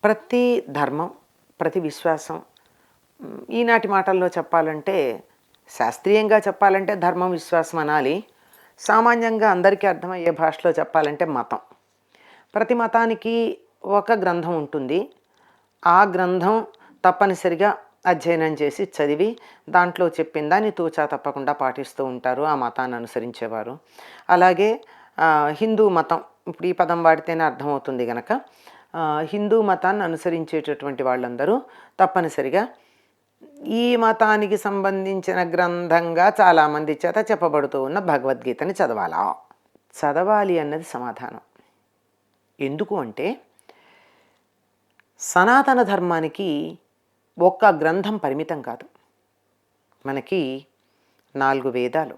ప్రతి ధర్మం, ప్రతి విశ్వాసం ఈనాటి మాటల్లో చెప్పాలంటే, శాస్త్రీయంగా చెప్పాలంటే ధర్మం, విశ్వాసం అనాలి. సామాన్యంగా అందరికీ అర్థమయ్యే భాషలో చెప్పాలంటే మతం. ప్రతి మతానికి ఒక గ్రంథం ఉంటుంది. ఆ గ్రంథం తప్పనిసరిగా అధ్యయనం చేసి చదివి దాంట్లో చెప్పిన దాన్ని తూచా తప్పకుండా పాటిస్తూ ఉంటారు ఆ మతాన్ని అనుసరించేవారు. అలాగే హిందూ మతం, ఇప్పుడు ఈ పదం వాడితేనే అర్థమవుతుంది గనక, హిందూ మతాన్ని అనుసరించేటటువంటి వాళ్ళందరూ తప్పనిసరిగా ఈ మతానికి సంబంధించిన గ్రంథంగా చాలామంది చేత చెప్పబడుతూ ఉన్న భగవద్గీతని చదవాలి అన్నది సమాధానం. ఎందుకు అంటే, సనాతన ధర్మానికి ఒక్క గ్రంథం పరిమితం కాదు. మనకి 4 వేదాలు,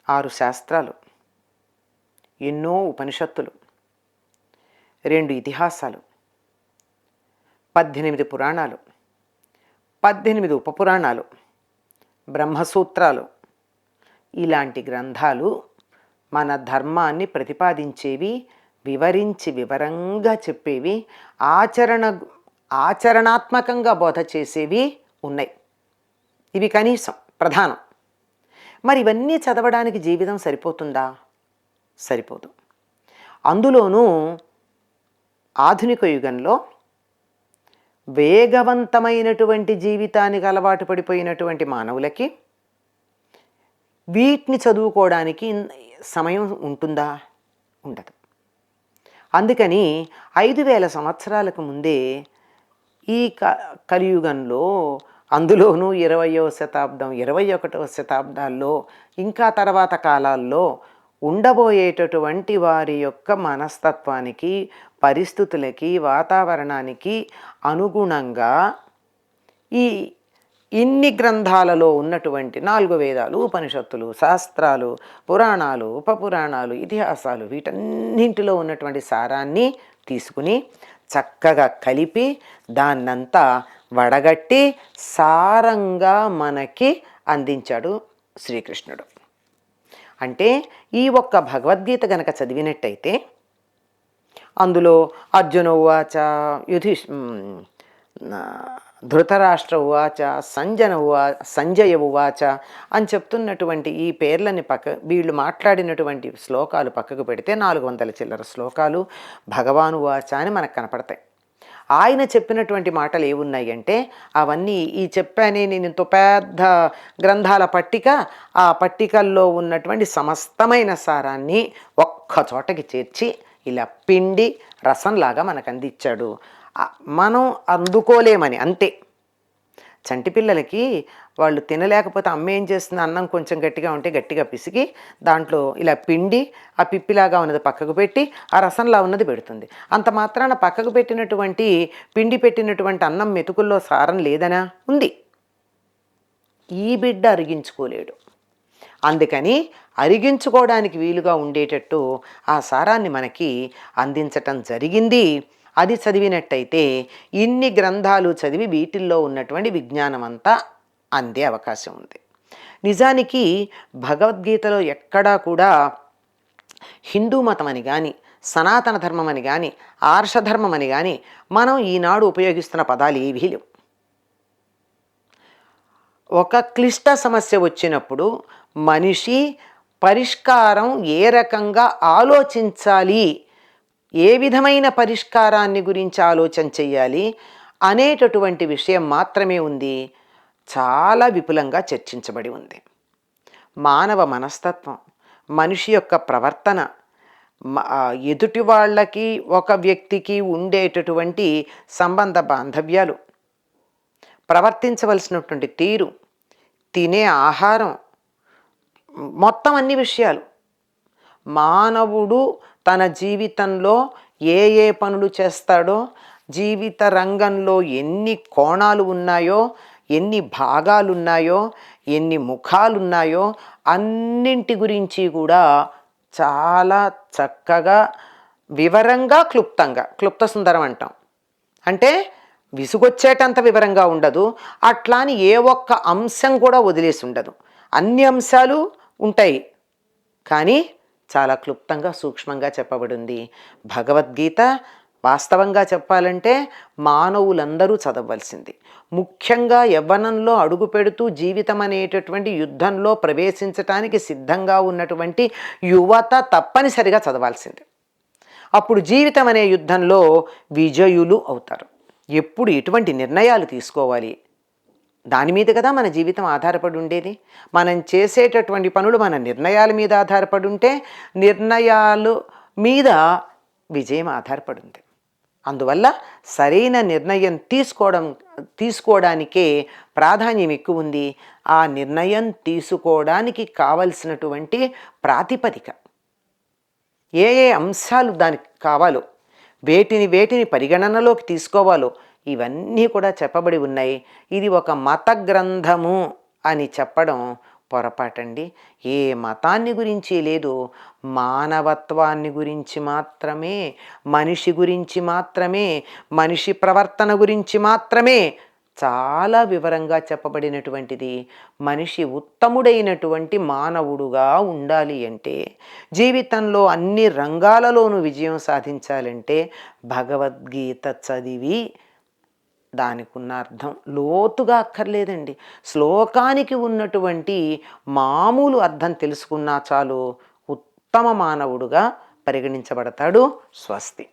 6 శాస్త్రాలు, ఎన్నో ఉపనిషత్తులు, 2 ఇతిహాసాలు, 18 పురాణాలు, 18 ఉపపురాణాలు, బ్రహ్మసూత్రాలు, ఇలాంటి గ్రంథాలు మన ధర్మాన్ని ప్రతిపాదించేవి, వివరించి వివరంగా చెప్పేవి, ఆచరణాత్మకంగా బోధ చేసేవి ఉన్నాయి. ఇవి కనీసం ప్రధానం. మరి ఇవన్నీ చదవడానికి జీవితం సరిపోతుందా? సరిపోదు. అందులోనూ ఆధునిక యుగంలో వేగవంతమైనటువంటి జీవితానికి అలవాటు పడిపోయినటువంటి మానవులకి వీటిని చదువుకోవడానికి సమయం ఉంటుందా? ఉండదు. అందుకని 5000 సంవత్సరాలకు ముందే ఈ కలియుగంలో, అందులోనూ 20వ శతాబ్దం, 21వ శతాబ్దాల్లో, ఇంకా తర్వాత కాలాల్లో ఉండబోయేటటువంటి వారి యొక్క మనస్తత్వానికి, పరిస్థితులకి, వాతావరణానికి అనుగుణంగా ఇన్ని గ్రంథాలలో ఉన్నటువంటి 4 వేదాలు, ఉపనిషత్తులు, శాస్త్రాలు, పురాణాలు, ఉపపురాణాలు, ఇతిహాసాలు, వీటన్నింటిలో ఉన్నటువంటి సారాన్ని తీసుకుని చక్కగా కలిపి దాన్నంతా వడగట్టి సారంగా మనకి అందించాడు శ్రీకృష్ణుడు. అంటే ఈ ఒక్క భగవద్గీత గనక చదివినట్టయితే అందులో అర్జున ఉవాచ, ధృతరాష్ట్ర ఉవాచ, సంజయ ఉవాచ అని చెప్తున్నటువంటి ఈ పేర్లని వీళ్ళు మాట్లాడినటువంటి శ్లోకాలు పక్కకు పెడితే 400 చిల్లర శ్లోకాలు భగవాను ఉవాచ అని మనకు కనపడతాయి. ఆయన చెప్పినటువంటి మాటలు ఏమున్నాయి అంటే, అవన్నీ ఈ చెప్పానే నేను ఇంత పెద్ద గ్రంథాల పట్టిక, ఆ పట్టికల్లో ఉన్నటువంటి సమస్తమైన సారాన్ని ఒక్క చోటకి చేర్చి ఇలా పిండి రసంలాగా మనకు అందించాడు. మనం అందుకోలేమని అంతే. చంటి పిల్లలకి వాళ్ళు తినలేకపోతే అమ్మ ఏం చేస్తుంది, అన్నం కొంచెం గట్టిగా ఉంటే గట్టిగా పిసికి దాంట్లో ఇలా పిండి ఆ పిప్పిలాగా ఉన్నది పక్కకు పెట్టి ఆ రసంలా ఉన్నది పెడుతుంది. అంత మాత్రాన పక్కకు పెట్టినటువంటి పిండి పెట్టినటువంటి అన్నం మెతుకుల్లో సారం లేదనా? ఉంది. ఈ బిడ్డ అరిగించుకోలేడు. అందుకని అరిగించుకోవడానికి వీలుగా ఉండేటట్టు ఆ సారాన్ని మనకి అందించటం జరిగింది. అది చదివినట్టయితే ఇన్ని గ్రంథాలు చదివి వీటిల్లో ఉన్నటువంటి విజ్ఞానం అంతా అందే అవకాశం ఉంది. నిజానికి భగవద్గీతలో ఎక్కడా కూడా హిందూ మతం అని కానీ, సనాతన ధర్మం అని కానీ, ఆర్షధర్మం అని కానీ మనం ఈనాడు ఉపయోగిస్తున్న పదాలు ఏవీ లేవు. ఒక క్లిష్ట సమస్య వచ్చినప్పుడు మనిషి పరిష్కారం ఏ రకంగా ఆలోచించాలి, ఏ విధమైన పరిష్కారాన్ని గురించి ఆలోచన చెయ్యాలి అనేటటువంటి విషయం మాత్రమే ఉంది. చాలా విపులంగా చర్చించబడి ఉంది. మానవ మనస్తత్వం, మనిషి యొక్క ప్రవర్తన, ఎదుటి వాళ్ళకి ఒక వ్యక్తికి ఉండేటటువంటి సంబంధ బాంధవ్యాలు, ప్రవర్తించవలసినటువంటి తీరు, తినే ఆహారం, మొత్తం అన్ని విషయాలు మానవుడు తన జీవితంలో ఏ ఏ పనులు చేస్తాడో, జీవిత రంగంలో ఎన్ని కోణాలు ఉన్నాయో, ఎన్ని భాగాలున్నాయో, ఎన్ని ముఖాలున్నాయో అన్నింటి గురించి కూడా చాలా చక్కగా వివరంగా, క్లుప్త సుందరం అంటాం. అంటే విసుగొచ్చేటంత వివరంగా ఉండదు, అట్లాని ఏ ఒక్క అంశం కూడా వదిలేసి ఉండదు. అన్ని అంశాలు ఉంటాయి, కానీ చాలా క్లుప్తంగా, సూక్ష్మంగా చెప్పబడింది. భగవద్గీత వాస్తవంగా చెప్పాలంటే మానవులందరూ చదవలసింది. ముఖ్యంగా యవ్వనంలో అడుగు పెడుతూ జీవితం అనేటటువంటి యుద్ధంలో ప్రవేశించటానికి సిద్ధంగా ఉన్నటువంటి యువత తప్పనిసరిగా చదవాల్సింది. అప్పుడు జీవితం అనే యుద్ధంలో విజయులు అవుతారు. ఎప్పుడు ఎటువంటి నిర్ణయాలు తీసుకోవాలి, దాని మీద కదా మన జీవితం ఆధారపడి ఉండేది. మనం చేసేటటువంటి పనులు మన నిర్ణయాల మీద ఆధారపడి ఉంటే నిర్ణయాలు మీద విజయం ఆధారపడి ఉంది. అందువల్ల సరైన నిర్ణయం తీసుకోవడానికే ప్రాధాన్యం ఎక్కువ ఉంది. ఆ నిర్ణయం తీసుకోవడానికి కావలసినటువంటి ప్రాతిపదిక, ఏ ఏ అంశాలు దానికి కావాలో, వేటిని పరిగణనలోకి తీసుకోవాలో ఇవన్నీ కూడా చెప్పబడి ఉన్నాయి. ఇది ఒక మత గ్రంథము అని చెప్పడం పొరపాటండి. ఏ మతాన్ని గురించి లేదు, మానవత్వాన్ని గురించి మాత్రమే, మనిషి గురించి మాత్రమే, మనిషి ప్రవర్తన గురించి మాత్రమే చాలా వివరంగా చెప్పబడినటువంటిది. మనిషి ఉత్తముడైనటువంటి మానవుడుగా ఉండాలి అంటే, జీవితంలో అన్ని రంగాలలోనూ విజయం సాధించాలంటే భగవద్గీత చదివి దానికి ఉన్న అర్థం లోతుగా అక్కర్లేదండి. శ్లోకానికి ఉన్నటువంటి మామూలు అర్థం తెలుసుకున్నా చాలు, ఉత్తమ మానవుడుగా పరిగణించబడతాడు. స్వస్తి.